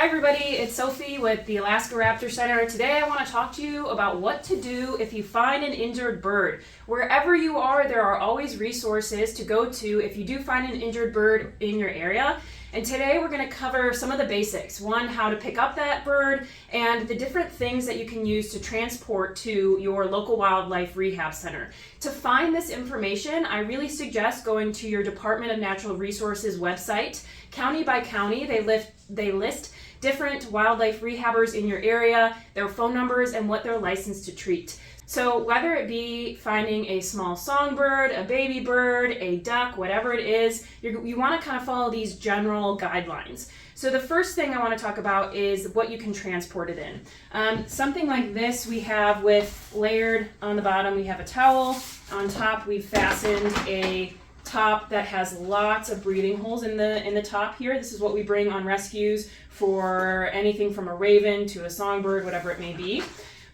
everybody, it's Sophie with the Alaska Raptor Center. Today I want to talk to you about what to do if you find an injured bird. Wherever you are, there are always resources to go to if you do find an injured bird in your area. And today we're going to cover some of the basics. One, how to pick up that bird, and the different things that you can use to transport to your local wildlife rehab center. To find this information, I really suggest going to your Department of Natural Resources website. County by county, they list different wildlife rehabbers in your area, their phone numbers, and what they're licensed to treat. So whether it be finding a small songbird, a baby bird, a duck, whatever it is, you want to kind of follow these general guidelines. So the first thing I want to talk about is what you can transport it in. Something like this we have with layered on the bottom, we have a towel. On top we've fastened a top that has lots of breathing holes in the top here. This is what we bring on rescues for anything from a raven to a songbird, whatever it may be.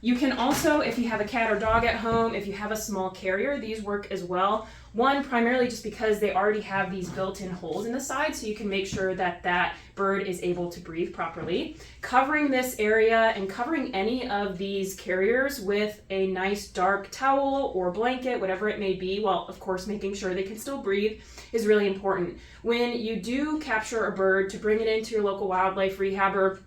You can also, if you have a cat or dog at home, if you have a small carrier, these work as well. One, primarily just because they already have these built-in holes in the side, so you can make sure that that bird is able to breathe properly. Covering this area and covering any of these carriers with a nice dark towel or blanket, whatever it may be, while of course making sure they can still breathe, is really important. When you do capture a bird to bring it into your local wildlife rehabber,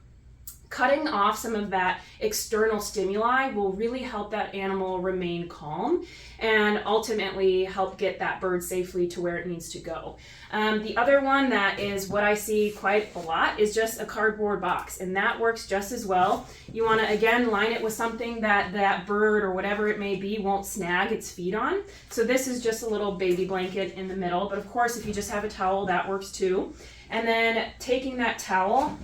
cutting off some of that external stimuli will really help that animal remain calm and ultimately help get that bird safely to where it needs to go. The other one that is what I see quite a lot is just a cardboard box, and that works just as well. You want to again line it with something that that bird or whatever it may be won't snag its feet on. So this is just a little baby blanket in the middle, but of course if you just have a towel, that works too. And then taking that towel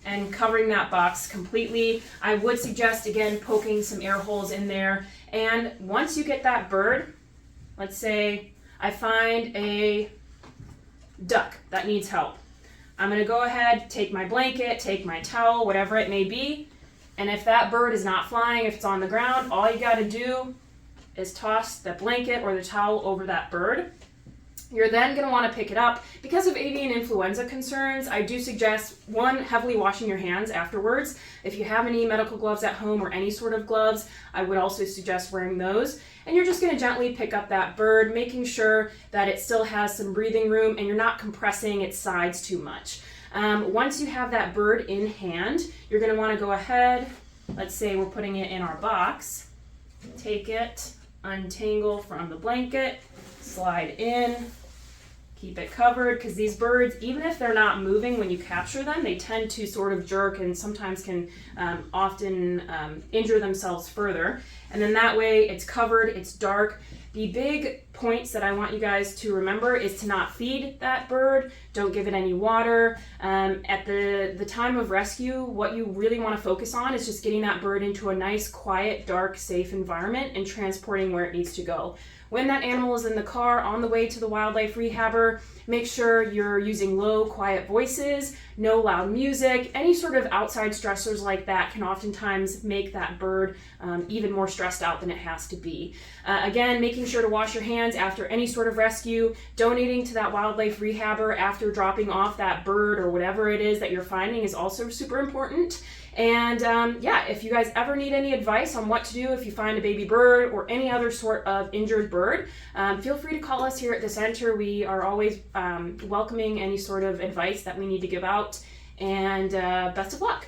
and covering that box completely. I would suggest, again, poking some air holes in there. And once you get that bird, let's say I find a duck that needs help. I'm going to go ahead, take my blanket, take my towel, whatever it may be, and if that bird is not flying, if it's on the ground, all you got to do is toss the blanket or the towel over that bird. You're then going to want to pick it up. Because of avian influenza concerns, I do suggest, one, heavily washing your hands afterwards. If you have any medical gloves at home or any sort of gloves, I would also suggest wearing those. And you're just going to gently pick up that bird, making sure that it still has some breathing room and you're not compressing its sides too much. Once you have that bird in hand, you're going to want to go ahead, let's say we're putting it in our box, take it, untangle from the blanket, slide in, keep it covered, because these birds, even if they're not moving when you capture them, they tend to sort of jerk and sometimes can often injure themselves further. And then that way it's covered, it's dark. The big points that I want you guys to remember is to not feed that bird, don't give it any water. At the time of rescue, what you really want to focus on is just getting that bird into a nice, quiet, dark, safe environment and transporting where it needs to go. When that animal is in the car on the way to the wildlife rehabber, make sure you're using low, quiet voices, no loud music. Any sort of outside stressors like that can oftentimes make that bird even more stressed out than it has to be. Again, making sure to wash your hands after any sort of rescue, donating to that wildlife rehabber after dropping off that bird or whatever it is that you're finding is also super important. And yeah, if you guys ever need any advice on what to do if you find a baby bird or any other sort of injured bird, feel free to call us here at the center. We are always welcoming any sort of advice that we need to give out. And best of luck.